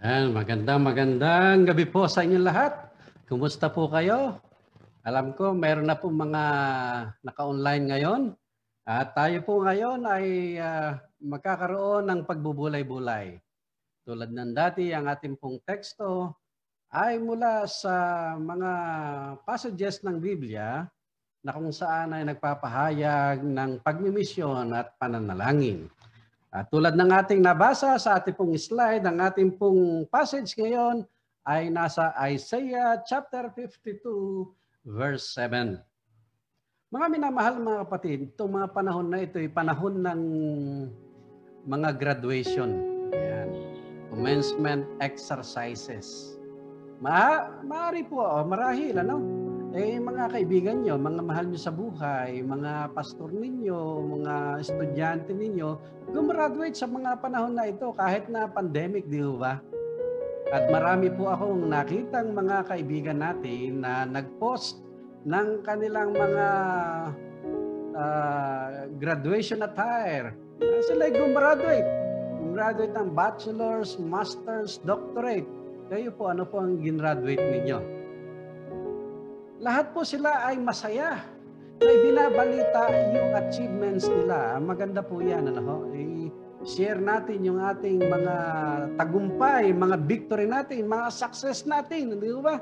Magandang gabi po sa inyong lahat. Kumusta po kayo? Alam ko mayroon na po mga naka-online ngayon. At tayo po ngayon ay magkakaroon ng pagbubulay-bulay. Tulad ng dati, ang ating pong teksto ay mula sa mga passages ng Biblia na kung saan ay nagpapahayag ng pagmimisyon at pananalangin. At tulad ng ating nabasa sa ating pong slide, ang ating pong passage ngayon ay nasa Isaiah chapter 52 verse 7. Mga minamahal mga kapatid, itong mga panahon na ito ay panahon ng mga graduation. Ayan. Commencement exercises. Maaari po, marahil, mga kaibigan nyo, mga mahal nyo sa buhay, mga pastor ninyo, mga estudyante ninyo, gumraduate sa mga panahon na ito kahit na pandemic, di ba? At marami po akong nakitang mga kaibigan natin na nag-post ng kanilang mga graduation attire. Sila ay gumraduate. Gumraduate ng bachelor's, master's, doctorate. Kayo po, ano po ang ginraduate ninyo? Lahat po sila ay masaya. May binabalita yung achievements nila. Maganda po yan. I-share natin yung ating mga tagumpay, mga victory natin, mga success natin. Hindi ba?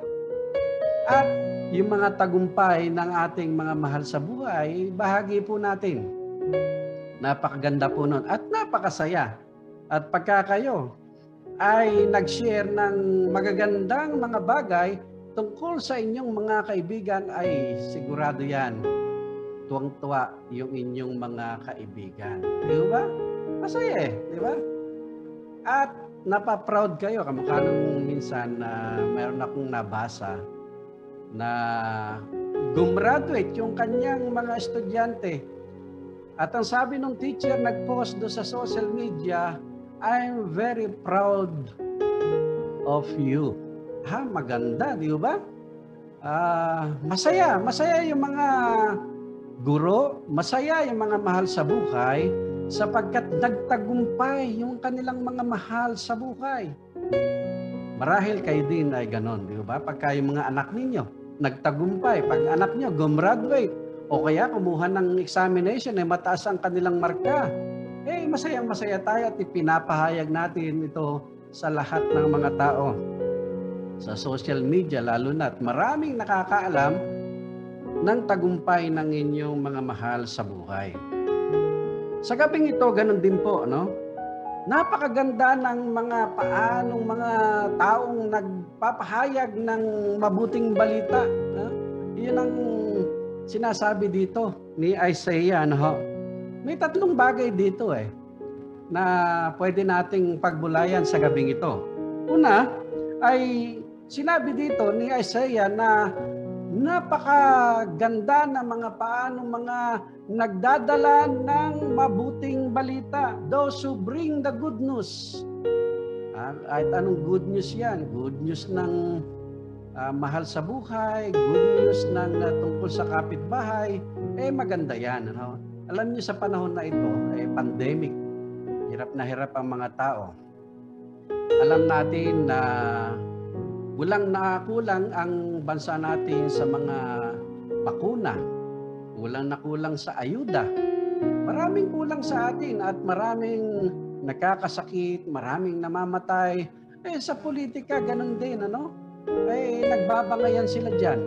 At yung mga tagumpay ng ating mga mahal sa buhay, bahagi po natin. Napakaganda po nun at napakasaya. At pagka kayo ay nag-share ng magagandang mga bagay tungkol sa inyong mga kaibigan, ay sigurado yan, tuwang-tuwa yung inyong mga kaibigan. Di ba? Masaya di ba? At napaproud kayo, kamukha nung minsan na mayroon akong nabasa na gumraduate yung kanyang mga estudyante. At ang sabi ng teacher, nag-post doon sa social media, I'm very proud of you. Maganda, di ba? Masaya yung mga guro, masaya yung mga mahal sa buhay sapagkat nagtagumpay yung kanilang mga mahal sa buhay. Marahil kayo din ay ganon, di ba? Pagka yung mga anak ninyo nagtagumpay, pag anak nyo gumraduate o kaya kumuha ng examination ay mataas ang kanilang marka, masaya tayo at ipinapahayag natin ito sa lahat ng mga tao. Sa social media lalo na, at maraming nakakaalam ng tagumpay ng inyong mga mahal sa buhay. Sa gabing ito, ganun din po, napakaganda ng mga paanong mga taong nagpapahayag ng mabuting balita. Iyon ang sinasabi dito ni Isaiah. May tatlong bagay dito na pwede nating pagbulayan sa gabing ito. Una ay sinabi dito ni Isaiah na napakaganda na mga paano mga nagdadala ng mabuting balita. Those who bring the good news. At anong good news yan? Good news ng mahal sa buhay, good news ng tungkol sa kapitbahay. Maganda yan. Alam niyo sa panahon na ito, pandemic. Hirap na hirap ang mga tao. Alam natin na walang nakulang ang bansa natin sa mga bakuna. Walang nakulang sa ayuda. Maraming kulang sa atin at maraming nakakasakit, maraming namamatay. Sa politika, ganun din, nagbabangayan sila dyan.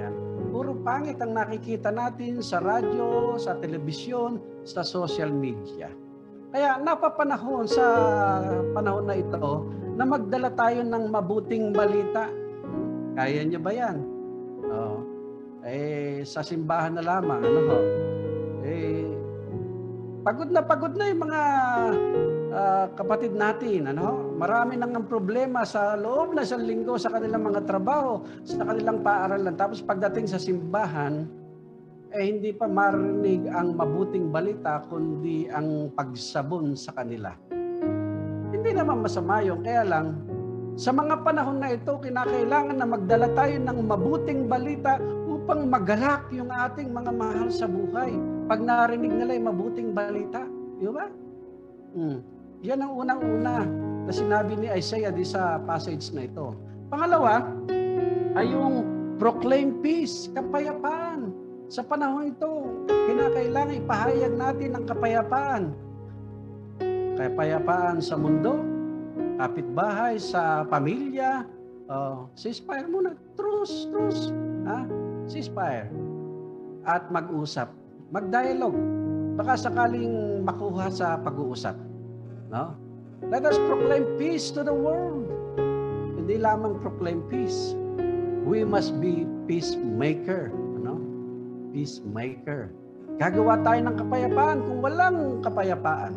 Yan. Puro pangit ang nakikita natin sa radyo, sa telebisyon, sa social media. Kaya napapanahon sa panahon na ito na magdala tayo ng mabuting balita. Kaya niyo ba yan? Sa simbahan na lamang, pagod na yung mga kapatid natin, Marami nang ang problema sa loob na isang linggo sa kanilang mga trabaho, sa kanilang paaralan. Tapos pagdating sa simbahan, hindi pa marinig ang mabuting balita, kundi ang pagsabon sa kanila. Hindi naman masama yun, kaya lang, sa mga panahon na ito, kinakailangan na magdala tayo ng mabuting balita upang magalak yung ating mga mahal sa buhay. Pag narinig nila yung mabuting balita, di ba? Yan ang unang-una. na sinabi ni Isaiah di sa passage na ito. Pangalawa, ay yung proclaim peace, kapayapaan. Sa panahon ito, kinakailangan ipahayag natin ang kapayapaan. Kapayapaan sa mundo, kapitbahay, sa pamilya. Ceasefire muna. Truce. Ceasefire. At mag-usap. Mag-dialogue. Baka sakaling makuha sa pag-uusap. No? Let us proclaim peace to the world. Hindi lamang proclaim peace. We must be peacemaker. No? Peacemaker. Gagawa tayo ng kapayapaan kung walang kapayapaan.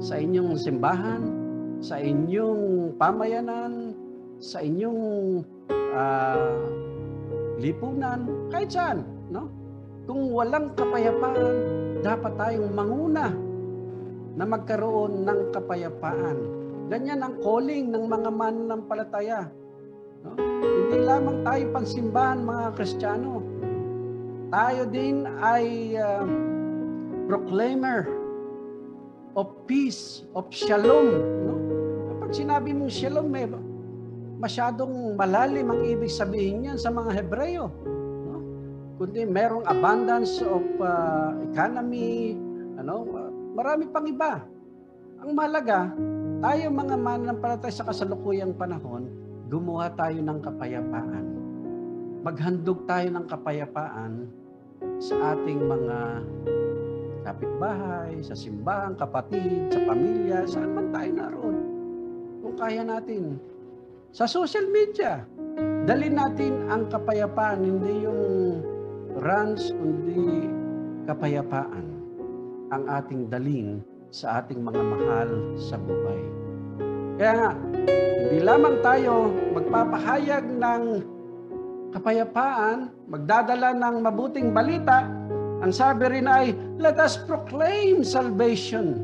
Sa inyong simbahan, sa inyong pamayanan, sa inyong lipunan, kahit saan. No? Kung walang kapayapaan, dapat tayong manguna na magkaroon ng kapayapaan. Ganyan ang calling ng mga mananampalataya. No? Hindi lamang tayo pansimbahan, mga Kristiyano. Tayo din ay proclaimer of peace, of shalom. No? Kapag sinabi mong shalom, masyadong malalim ang ibig sabihin niyan sa mga Hebreo. No? Kundi merong abundance of economy, marami pang iba. Ang mahalaga, tayo mga mananampalataya sa kasalukuyang panahon, gumawa tayo ng kapayapaan. Maghandog tayo ng kapayapaan sa ating mga kapitbahay, sa simbahan, kapatid, sa pamilya, saan man tayo naroon. Kung kaya natin. Sa social media, dalhin natin ang kapayapaan, hindi yung rants, kundi kapayapaan ang ating dalhin sa ating mga mahal sa buhay. Kaya nga, hindi lamang tayo magpapahayag ng kapayapaan, magdadala ng mabuting balita. Ang sabi rin ay, let us proclaim salvation.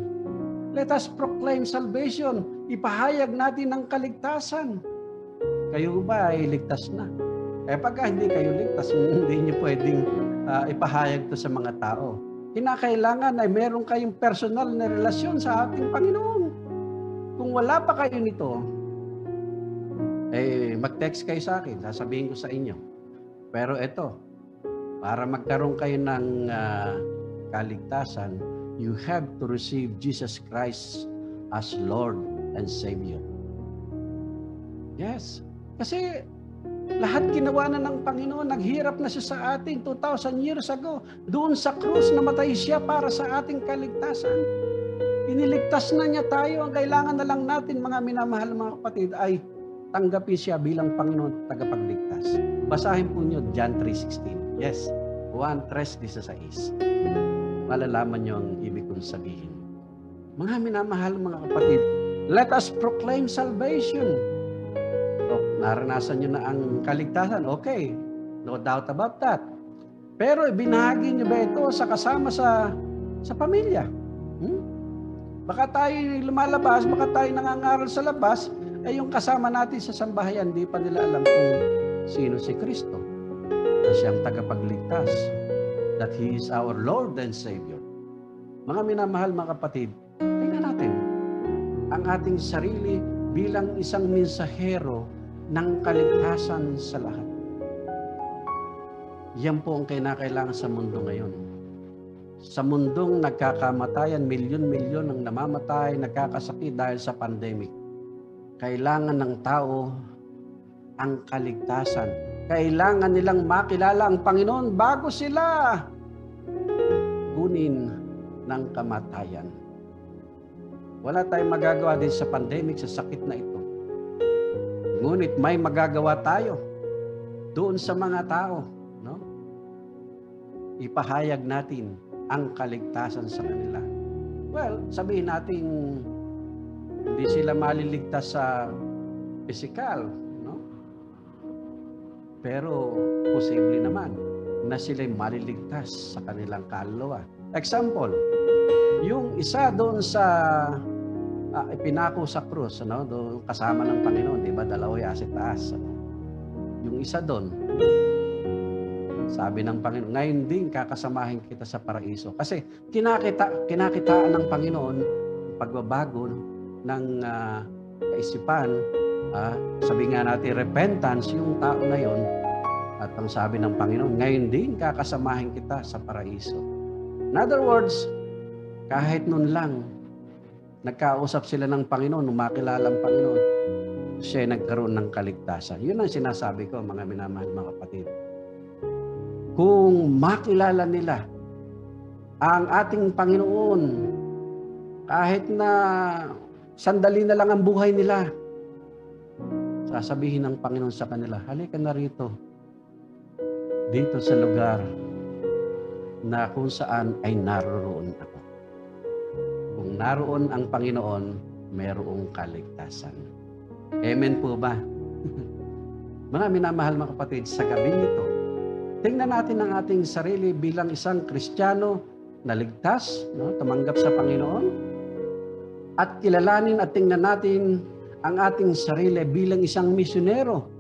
Let us proclaim salvation. Ipahayag natin ang kaligtasan. Kayo ba ay ligtas na? Pagka hindi kayo ligtas, hindi niyo pwedeng ipahayag to sa mga tao. Kinakailangan ay meron kayong personal na relasyon sa ating Panginoon. Kung wala pa kayo nito, mag-text kayo sa akin, sasabihin ko sa inyo. Pero ito, para magkaroon kayo ng kaligtasan, you have to receive Jesus Christ as Lord and Savior. Yes. Kasi lahat ginawa na ng Panginoon, naghirap na siya sa atin 2,000 years ago. Doon sa krus, namatay siya para sa ating kaligtasan. Iniligtas na niya tayo. Ang kailangan na lang natin, mga minamahal mga kapatid, ay tanggapin siya bilang Panginoon tagapagligtas. Basahin po niyo John 3:16. Yes, Juan 3:16. Malalaman niyo ang ibig kong sabihin. Mga minamahal mga kapatid, let us proclaim salvation. Naranasan nyo na ang kaligtasan. Okay, no doubt about that. Pero ibinahagi nyo ba ito sa kasama sa pamilya? Baka tayo lumalabas, baka tayo nangangaral sa labas, ay yung kasama natin sa sambahayan, di pa nila alam kung sino si Kristo. Na siyang tagapagligtas. That He is our Lord and Savior. Mga minamahal mga kapatid, tingnan natin ang ating sarili bilang isang mensahero ng kaligtasan sa lahat. Yan po ang kinakailangan sa mundo ngayon. Sa mundong nagkakamatayan, milyon-milyon ang namamatay, nagkakasakit dahil sa pandemic. Kailangan ng tao ang kaligtasan. Kailangan nilang makilala ang Panginoon bago sila kunin ng kamatayan. Wala tayong magagawa din sa pandemic, sa sakit na ito. Ngunit may magagawa tayo doon sa mga tao, no? Ipahayag natin ang kaligtasan sa kanila. Well, sabihin natin hindi sila maliligtas sa physical, no? Pero posible naman na sila'y maliligtas sa kanilang kaluluwa. Example, yung isa doon sa ipinako sa krus, doon kasama ng Panginoon, di ba? Dalawa sa taas. Yung isa doon, sabi ng Panginoon, ngayon din kakasamahin kita sa paraiso. Kasi kinakitaan ng Panginoon pagbabago ng kaisipan, sabi nga natin repentance, yung tao na yon, at ang sabi ng Panginoon, ngayon din kakasamahin kita sa paraiso. In other words, kahit nun lang, nagkausap sila ng Panginoon, makilala ang Panginoon, siya ay nagkaroon ng kaligtasan. Yun ang sinasabi ko, mga minamahal mga kapatid. Kung makilala nila ang ating Panginoon, kahit na sandali na lang ang buhay nila, sasabihin ng Panginoon sa kanila, halika na rito, dito sa lugar na kung saan ay naroon ako. Kung naroon ang Panginoon, mayroong kaligtasan. Amen po ba? Mga minamahal mga kapatid, sa gabi nito, tingnan natin ang ating sarili bilang isang Kristiyano na ligtas, tumanggap sa Panginoon, at kilalanin at tingnan natin ang ating sarili bilang isang misyonero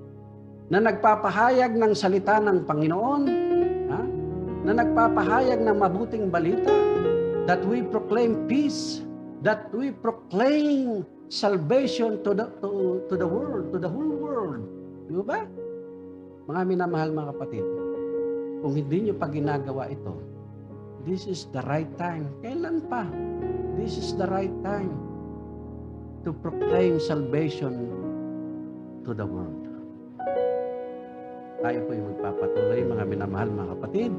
na nagpapahayag ng salita ng Panginoon, na nagpapahayag ng mabuting balita, that we proclaim peace, that we proclaim salvation to the world, to the whole world. Di ba? Mga minamahal mga kapatid, kung hindi nyo pa ginagawa ito, this is the right time. Kailan pa? This is the right time to proclaim salvation to the world. Tayo po yung magpapatuloy, mga minamahal mga kapatid.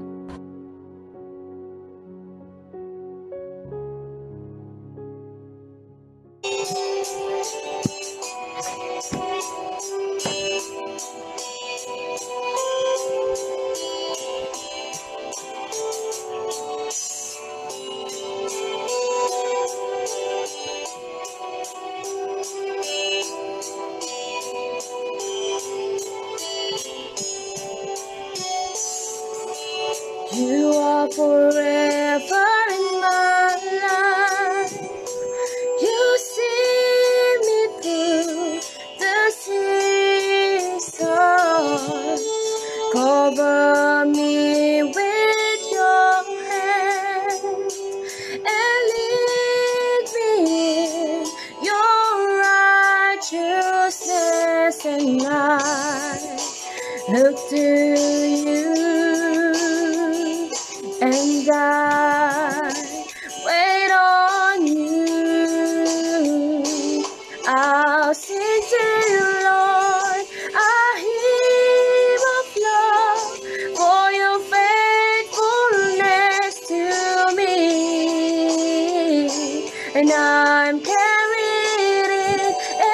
You are forever in my life. You see me through the seasons. Cover me with your hand and lead me in your righteousness, and I look to you. And I wait on you. I'll sing to you, Lord, a hymn of love for your faithfulness to me. And I'm carried in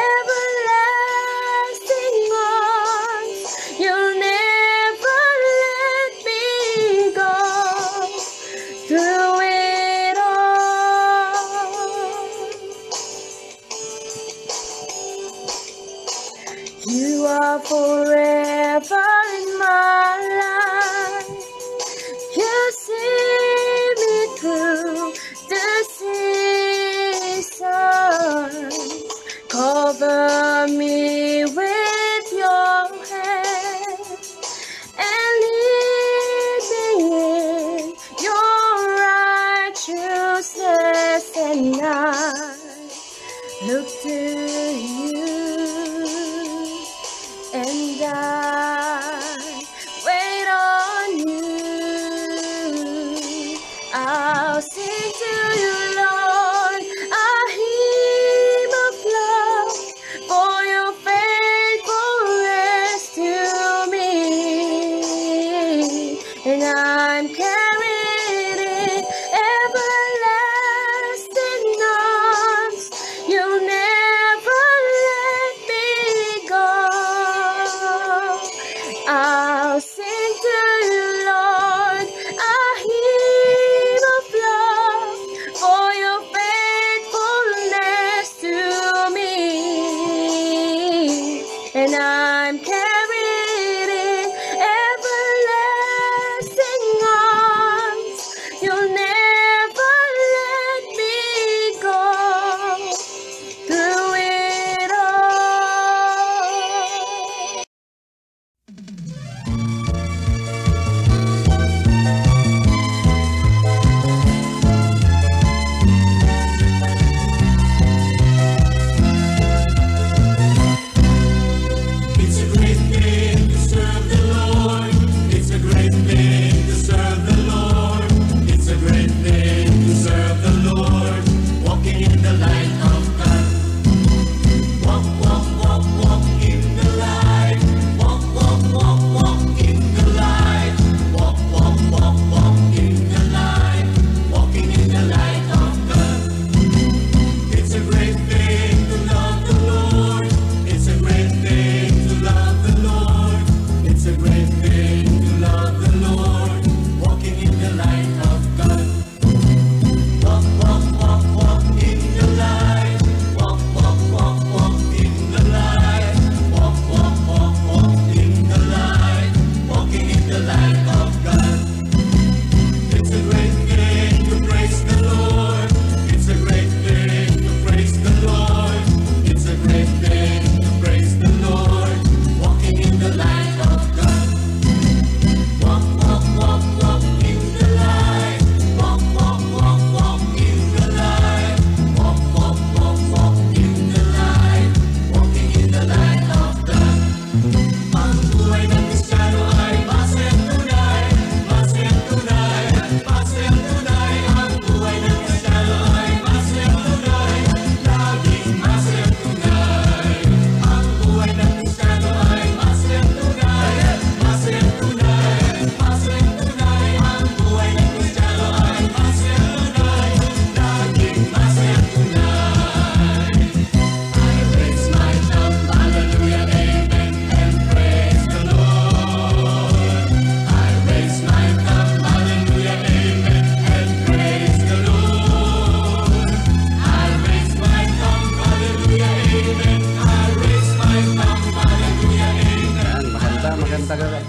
everlasting arms. You'll never let me go. Through it all, you are forever in my life. You see me through the seasons. Cover me with your hand and lead me in your righteousness, and I look to you, and I wait on you. I'll sing to you, Lord, a hymn of love for your faithfulness to me. And I'm carried in everlasting arms. You'll never let me go. I'll sing to you, Lord, a hymn of love for your faithfulness to me. And I'm carried in everlasting arms. You'll never let me go. Through it all.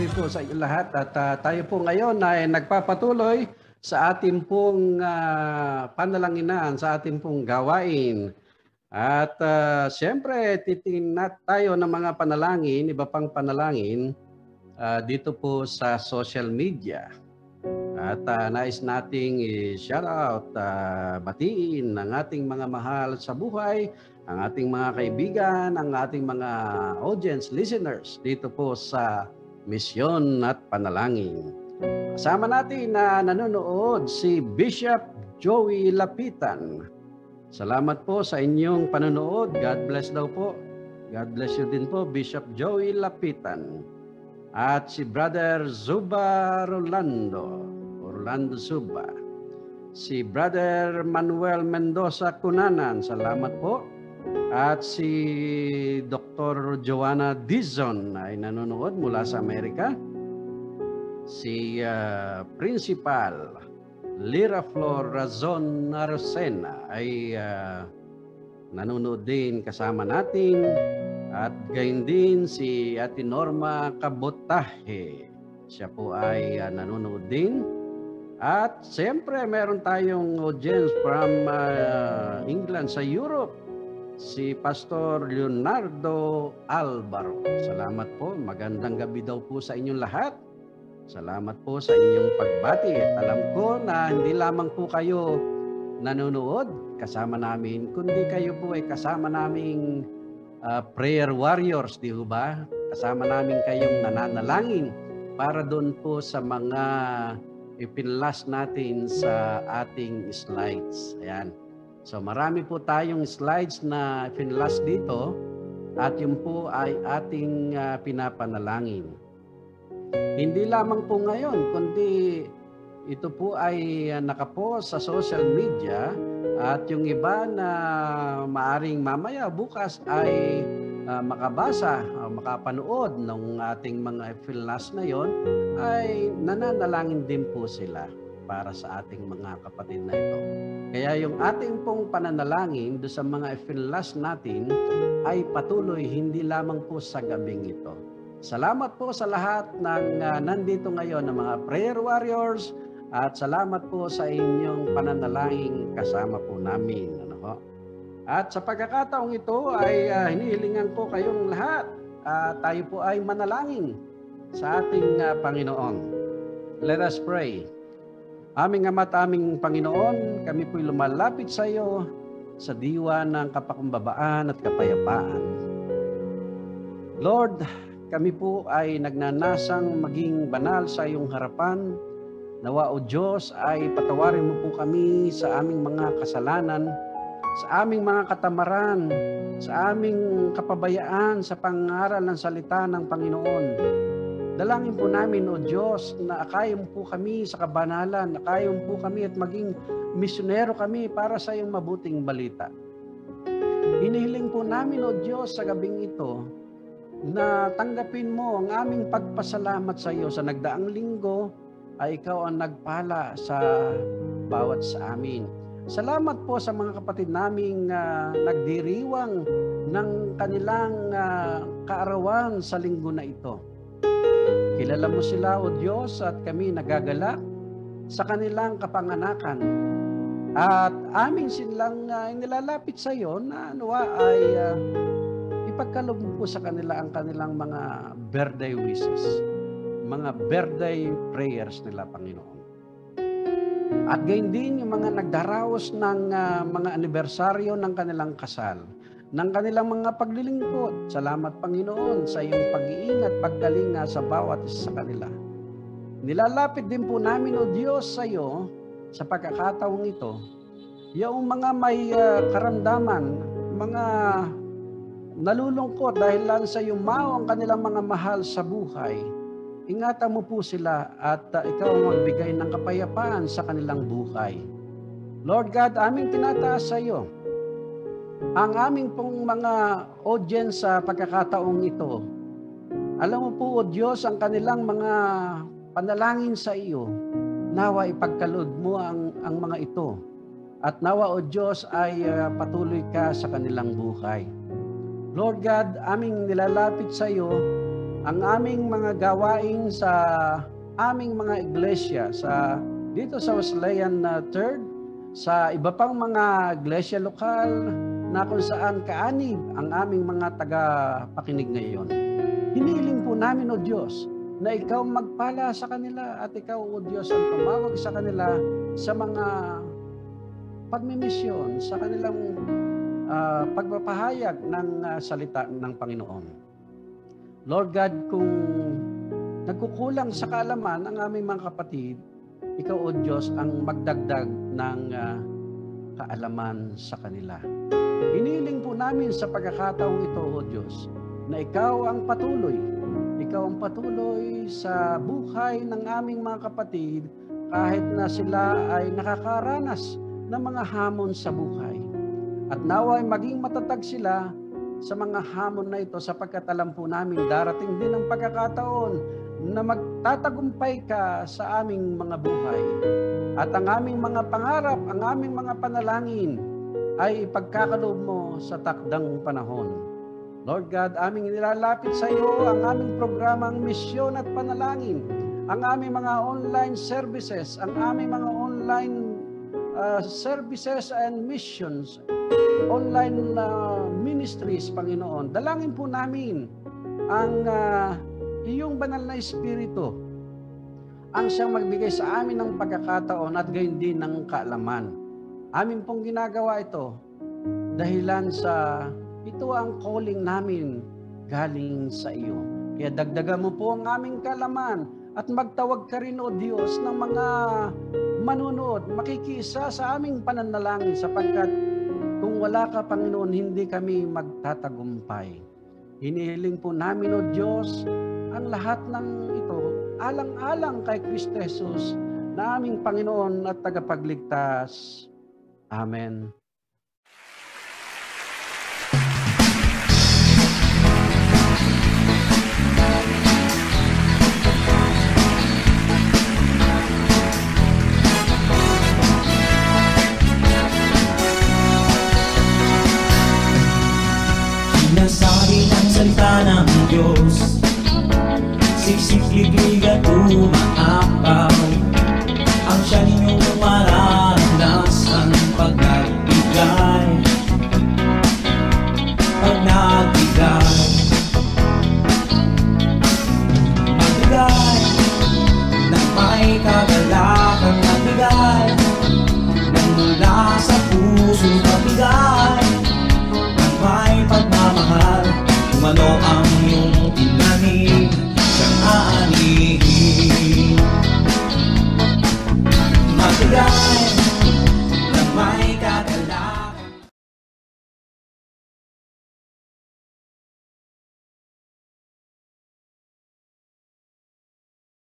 gabi po sa inyo lahat at tayo po ngayon ay nagpapatuloy sa ating pong panalanginan, sa ating pong gawain. At siyempre, titingnan tayo ng mga panalangin, iba pang panalangin dito po sa social media. At nais nating i-shout out, batiin ang ating mga mahal sa buhay, ang ating mga kaibigan, ang ating mga audience, listeners dito po sa Misyon at Panalangin. Kasama natin na nanonood si Bishop Joey Lapitan. Salamat po sa inyong panonood. God bless daw po. God bless you din po, Bishop Joey Lapitan. At si Brother Zuba Orlando Zuba. Si Brother Manuel Mendoza Cunanan, salamat po. At si Dr. Joanna Dizon ay nanonood mula sa Amerika. Si Principal Lira Flor Razon Arosena ay nanonood din kasama natin. At gayon din si Ate Norma Kabotahe. Siya po ay nanonood din. At siyempre meron tayong audience from England sa Europe. Si Pastor Leonardo Alvaro. Salamat po. Magandang gabi daw po sa inyong lahat. Salamat po sa inyong pagbati. At alam ko na hindi lamang po kayo nanonood kasama namin, kundi kayo po ay kasama naming prayer warriors, di ba? Kasama namin kayong nananalangin para doon po sa mga ipinlas natin sa ating slides. Ayan. So marami po tayong slides na ipinlas dito at yun po ay ating pinapanalangin. Hindi lamang po ngayon, kundi ito po ay nakapost sa social media at yung iba na maaring mamaya bukas ay makabasa, makapanood ng ating mga ipinlas na yon ay nananalangin din po sila para sa ating mga kapatid na ito. Kaya yung ating pong pananalangin do sa mga ipinlas natin ay patuloy, hindi lamang po sa gabing ito. Salamat po sa lahat ng nandito ngayon ng mga prayer warriors at salamat po sa inyong pananalangin kasama po namin. Ano ho? At sa pagkakataong ito ay hinihilingan ko kayong lahat. Tayo po ay manalangin sa ating Panginoon. Let us pray. Aming Ama at aming Panginoon, kami po'y lumalapit sa iyo sa diwa ng kapakumbabaan at kapayapaan. Lord, kami po ay nagnanasang maging banal sa iyong harapan. Nawa o Diyos ay patawarin mo po kami sa aming mga kasalanan, sa aming mga katamaran, sa aming kapabayaan sa pangaral ng salita ng Panginoon. Dalangin po namin, O Diyos, na akayin po kami sa kabanalan, akayin po kami at maging misyonero kami para sa iyong mabuting balita. Inihiling po namin, O Diyos, sa gabing ito, na tanggapin mo ang aming pagpasalamat sa iyo sa nagdaang linggo ay ikaw ang nagpala sa bawat sa amin. Salamat po sa mga kapatid naming nagdiriwang ng kanilang kaarawan sa linggo na ito. Kilala mo sila, O Diyos, at kami nagagalak sa kanilang kapanganakan. At aming silang nilalapit sa iyo na ay ipagkaloob mo po sa kanila ang kanilang mga birthday wishes, mga birthday prayers nila, Panginoon. At gayon din yung mga nagdaraos ng mga anibersaryo ng kanilang kasal, ng kanilang mga paglilingkod. Salamat, Panginoon, sa iyong pag-iingat, pagkalinga sa bawat isa sa kanila. Nilalapit din po namin, O Diyos, sa iyo sa pagkakataong ito, yung mga may karamdaman, mga nalulungkot dahil lang sa yumao ang kanilang mga mahal sa buhay. Ingatan mo po sila at ikaw ang magbigay ng kapayapaan sa kanilang buhay. Lord God, aming tinataas sa iyo ang aming pong mga audience sa pagkakataong ito. Alam mo po, O Diyos, ang kanilang mga panalangin sa iyo. Nawa ipagkaloob mo ang mga ito. At nawa, O Diyos, ay patuloy ka sa kanilang buhay. Lord God, aming nilalapit sa iyo ang aming mga gawain sa aming mga iglesia dito sa Wesleyan 3rd, sa iba pang mga iglesia lokal na kung saan kaanib ang aming mga taga-pakinig ngayon. Hiniling po namin, O Diyos, na Ikaw magpala sa kanila at Ikaw, O Diyos, ang tumawag sa kanila sa mga pagmimisyon, sa kanilang pagpapahayag ng salita ng Panginoon. Lord God, kung nagkukulang sa kaalaman ang aming mga kapatid, Ikaw, O Diyos, ang magdagdag ng kaalaman sa kanila. Hiniling po namin sa pagkakataong ito, O Diyos, na Ikaw ang patuloy sa buhay ng aming mga kapatid kahit na sila ay nakakaranas ng mga hamon sa buhay. At naway maging matatag sila sa mga hamon na ito sapagkat alam po namin darating din ang pagkakataon na magtatagumpay ka sa aming mga buhay. At ang aming mga pangarap, ang aming mga panalangin ay ipagkakaloob mo sa takdang panahon. Lord God, aming nilalapit sa iyo ang aming programang Misyon at Panalangin, ang aming mga online services, ang aming mga online services and missions, online ministries, Panginoon. Dalangin po namin ang iyong banal na Espiritu ang siyang magbigay sa amin ng pagkakataon at gayon din ng kaalaman. Amin pong ginagawa ito dahilan sa ito ang calling namin galing sa iyo. Kaya dagdagan mo po ang aming kaalaman at magtawag ka rin, O Diyos, ng mga manunood, makikisa sa aming pananalangin sapagkat kung wala ka, Panginoon, hindi kami magtatagumpay. Hinihiling po namin, O Diyos, ang lahat ng ito, alang-alang kay Kristo Jesus, na aming Panginoon at tagapagligtas. Amen. Sinasabi ng salita ng Diyos, siksik-liglig at umaapaw, ang siya ninyong maranasan pag nagbigay, magbigay ng may kagalakang magbigay, ng mula sa puso magbigay, ng may pagmamahal, kung ano ang